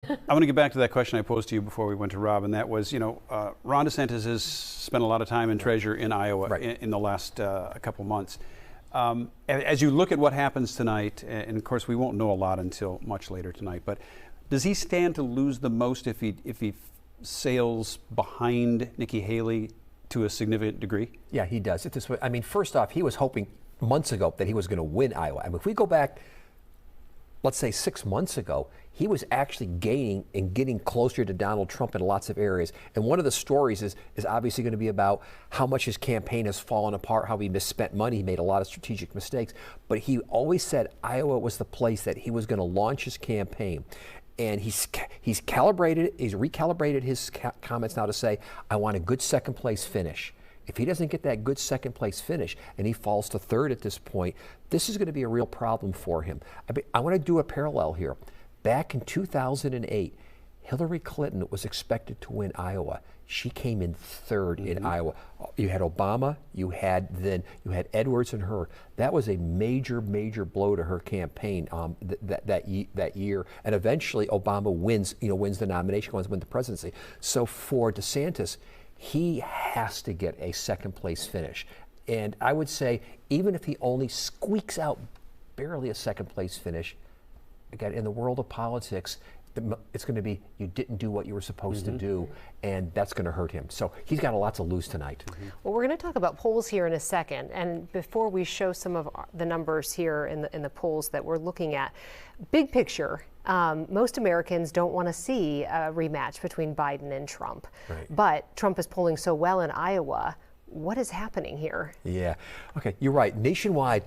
I want to get back to that question I posed to you before we went to Rob, and that was, Ron DeSantis has spent a lot of time and treasure in Iowa in the last couple months. As you look at what happens tonight, and of course we won't know a lot until much later tonight, but does he stand to lose the most if he sails behind Nikki Haley to a significant degree? Yeah, he does. I mean, first off, he was hoping months ago that he was going to win Iowa. I mean, if we go back, let's say 6 months ago, he was actually gaining and getting closer to Donald Trump in lots of areas. And one of the stories is obviously going to be about how much his campaign has fallen apart, how he misspent money, he made a lot of strategic mistakes. But he always said Iowa was the place that he was going to launch his campaign. And he's recalibrated his comments now to say, I want a good second place finish. If he doesn't get that good second place finish and he falls to third at this point, this is going to be a real problem for him. I want to do a parallel here. Back in 2008, Hillary Clinton was expected to win Iowa. She came in third in Iowa. You had Obama, you had Edwards and her. That was a major, major blow to her campaign that year. And eventually Obama wins the nomination, wins the presidency. So for DeSantis, he has to get a second place finish. And I would say, even if he only squeaks out barely a second place finish, again, in the world of politics, it's going to be, you didn't do what you were supposed to do, and that's going to hurt him. So he's got a lot to lose tonight. Well, we're going to talk about polls here in a second, and before we show some of the numbers here in the polls that we're looking at, big picture, most Americans don't want to see a rematch between Biden and Trump. Right. But Trump is polling so well in Iowa. What is happening here? Yeah. Okay, you're right. Nationwide,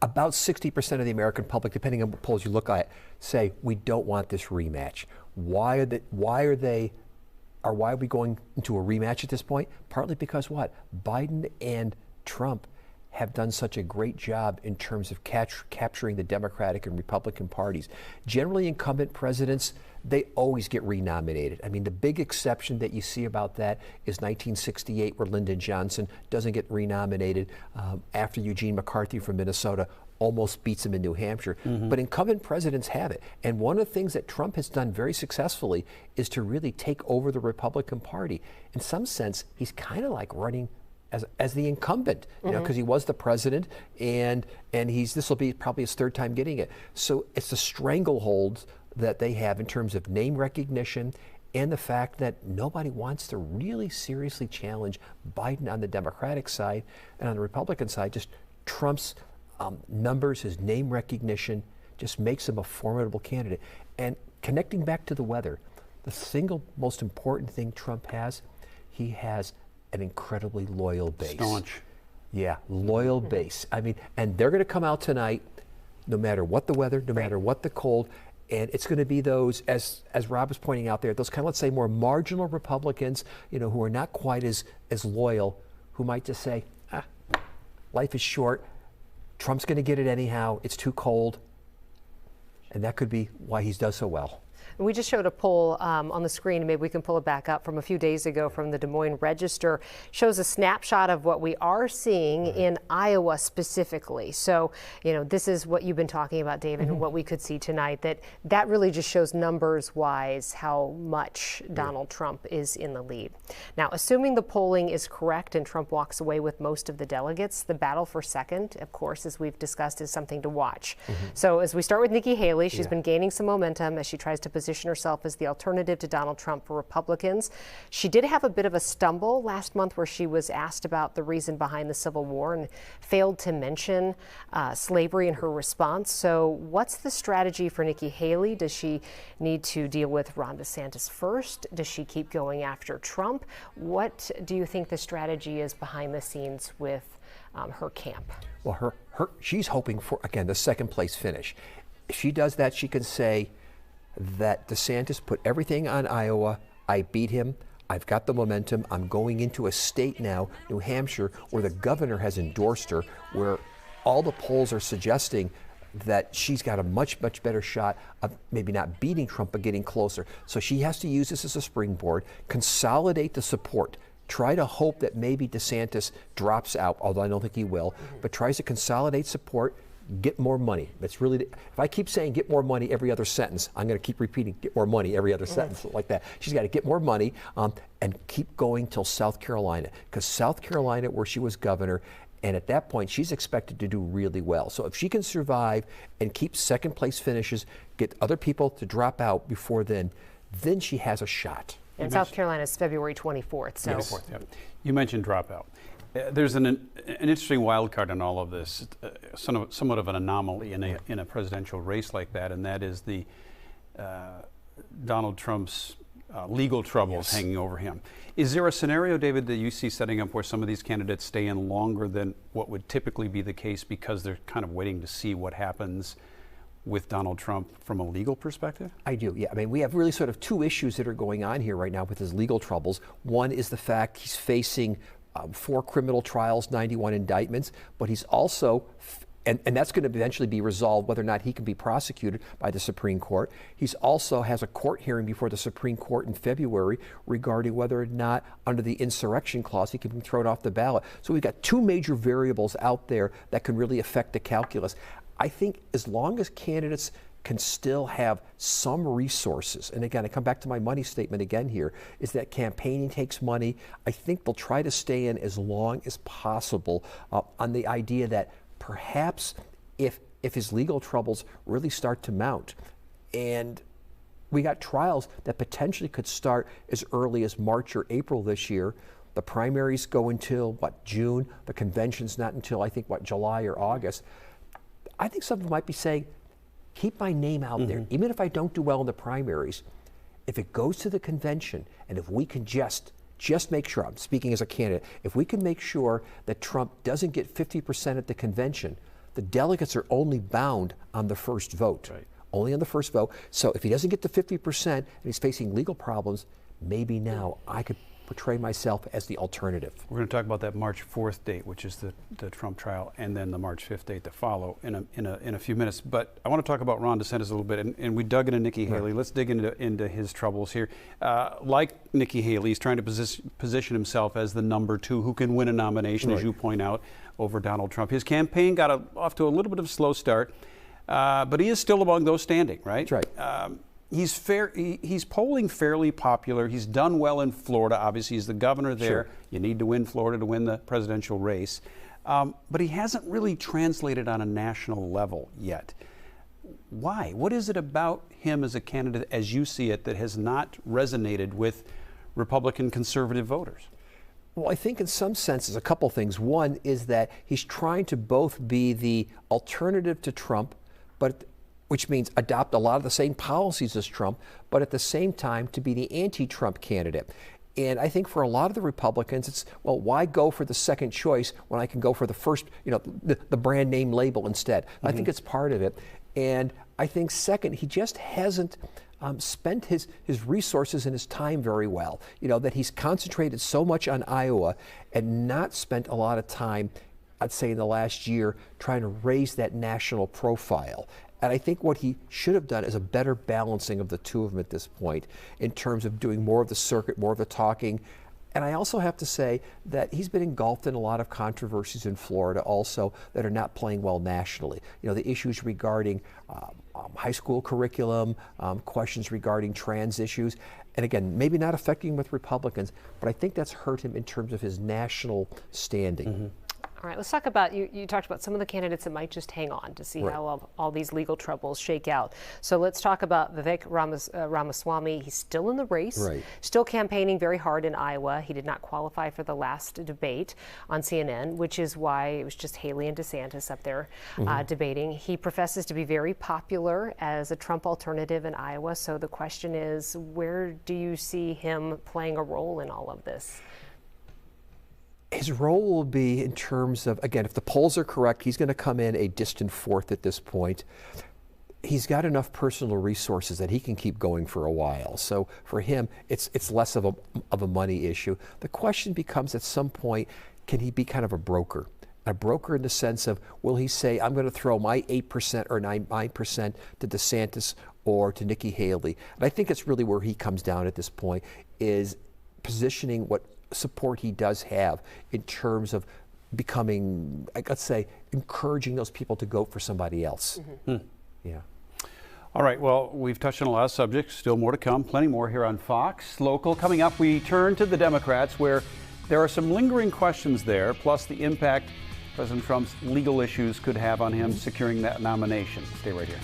about 60% of the American public, depending on what polls you look at, say we don't want this rematch. Why are we going into a rematch at this point? Partly because what? Biden and Trump have done such a great job in terms of capturing the Democratic and Republican parties. Generally, incumbent presidents, they always get renominated. I mean, the big exception that you see about that is 1968, where Lyndon Johnson doesn't get renominated after Eugene McCarthy from Minnesota almost beats him in New Hampshire. But incumbent presidents have it. And one of the things that Trump has done very successfully is to really take over the Republican Party. In some sense, he's kind of like running as the incumbent, because he was the president, and this will be probably his third time getting it. So it's the stranglehold that they have in terms of name recognition and the fact that nobody wants to really seriously challenge Biden on the Democratic side, and on the Republican side, just Trump's numbers, his name recognition, just makes him a formidable candidate. And connecting back to the weather, the single most important thing Trump has, he has an incredibly loyal base. Staunch. Yeah, loyal base. I mean, and they're going to come out tonight, no matter what the weather, no matter what the cold, and it's going to be those, as Rob was pointing out there, those kind of, let's say, more marginal Republicans, who are not quite as loyal, who might just say, life is short, Trump's going to get it anyhow, it's too cold, and that could be why he does so well. We just showed a poll on the screen, maybe we can pull it back up, from a few days ago from the Des Moines Register. Shows a snapshot of what we are seeing in Iowa specifically. So, this is what you've been talking about, David, and what we could see tonight, that really just shows numbers-wise how much Donald Trump is in the lead. Now, assuming the polling is correct and Trump walks away with most of the delegates, the battle for second, of course, as we've discussed, is something to watch. So as we start with Nikki Haley, she's been gaining some momentum as she tries to position herself as the alternative to Donald Trump for Republicans. She did have a bit of a stumble last month where she was asked about the reason behind the Civil War and failed to mention slavery in her response. So what's the strategy for Nikki Haley? Does she need to deal with Ron DeSantis first? Does she keep going after Trump? What do you think the strategy is behind the scenes with her camp? Well, she's hoping for, again, the second place finish. If she does that, she can say that DeSantis put everything on Iowa. I beat him. I've got the momentum. I'm going into a state now, New Hampshire, where the governor has endorsed her, where all the polls are suggesting that she's got a much, much better shot of maybe not beating Trump, but getting closer. So she has to use this as a springboard, consolidate the support, try to hope that maybe DeSantis drops out, although I don't think he will, but tries to consolidate support, get more money. That's really, if I keep saying get more money every other sentence, I'm going to keep repeating get more money every other sentence like that. She's got to get more money and keep going till South Carolina, because South Carolina, where she was governor, and at that point, she's expected to do really well. So if she can survive and keep second place finishes, get other people to drop out before then she has a shot. And South Carolina is February 24th. So. Yes. You mentioned dropout. There's an interesting wild card in all of this, somewhat of an anomaly in a presidential race like that, and that is the Donald Trump's legal troubles hanging over him. Is there a scenario, David, that you see setting up where some of these candidates stay in longer than what would typically be the case because they're kind of waiting to see what happens with Donald Trump from a legal perspective? I do, yeah. I mean, we have really sort of two issues that are going on here right now with his legal troubles. One is the fact he's facing 4 criminal trials, 91 indictments, but he's also, and that's going to eventually be resolved whether or not he can be prosecuted by the Supreme Court. He's also has a court hearing before the Supreme Court in February regarding whether or not under the insurrection clause he can be thrown off the ballot. So we've got 2 major variables out there that can really affect the calculus. I think as long as candidates can still have some resources, and again, I come back to my money statement again here, is that campaigning takes money. I think they'll try to stay in as long as possible on the idea that perhaps if his legal troubles really start to mount, and we got trials that potentially could start as early as March or April this year. The primaries go until, June? The convention's not until, I think, July or August. I think some people might be saying, keep my name out there. Even if I don't do well in the primaries, if it goes to the convention, and if we can just make sure, I'm speaking as a candidate, if we can make sure that Trump doesn't get 50% at the convention, the delegates are only bound on the first vote. Right. Only on the first vote. So if he doesn't get to 50% and he's facing legal problems, maybe now I could portray myself as the alternative. We're going to talk about that March 4th date, which is the Trump trial, and then the March 5th date to follow in a few minutes. But I want to talk about Ron DeSantis a little bit, and we dug into Nikki Haley. Let's dig into his troubles here. Like Nikki Haley, he's trying to position himself as the number 2 who can win a nomination, as you point out, over Donald Trump. His campaign got off to a little bit of a slow start, but he is still among those standing, right? That's right. He's polling fairly popular. He's done well in Florida. Obviously, he's the governor there. Sure. You need to win Florida to win the presidential race. But he hasn't really translated on a national level yet. Why? What is it about him as a candidate, as you see it, that has not resonated with Republican conservative voters? Well, I think in some senses, a couple things. One is that he's trying to both be the alternative to Trump, which means adopt a lot of the same policies as Trump, but at the same time to be the anti-Trump candidate. And I think for a lot of the Republicans, it's, well, why go for the second choice when I can go for the first, the brand name label instead? I think it's part of it. And I think second, he just hasn't spent his resources and his time very well. That he's concentrated so much on Iowa and not spent a lot of time, I'd say in the last year, trying to raise that national profile. And I think what he should have done is a better balancing of the two of them at this point in terms of doing more of the circuit, more of the talking. And I also have to say that he's been engulfed in a lot of controversies in Florida also that are not playing well nationally. The issues regarding high school curriculum, questions regarding trans issues. And again, maybe not affecting with Republicans, but I think that's hurt him in terms of his national standing. All right, let's talk about, you talked about some of the candidates that might just hang on to see how all these legal troubles shake out. So let's talk about Vivek Ramaswamy. He's still in the race, still campaigning very hard in Iowa. He did not qualify for the last debate on CNN, which is why it was just Haley and DeSantis up there debating. He professes to be very popular as a Trump alternative in Iowa. So the question is, where do you see him playing a role in all of this? His role will be in terms of, again, if the polls are correct, he's going to come in a distant fourth at this point. He's got enough personal resources that he can keep going for a while. So for him, it's less of a money issue. The question becomes at some point, can he be kind of a broker? A broker in the sense of, will he say, I'm going to throw my 8% or 9% to DeSantis or to Nikki Haley? And I think it's really where he comes down at this point, is positioning what support he does have in terms of becoming, let's say, encouraging those people to vote for somebody else. Yeah. All right, well, we've touched on a lot of subjects, still more to come, plenty more here on Fox Local. Coming up, we turn to the Democrats, where there are some lingering questions there, plus the impact President Trump's legal issues could have on him securing that nomination. Stay right here.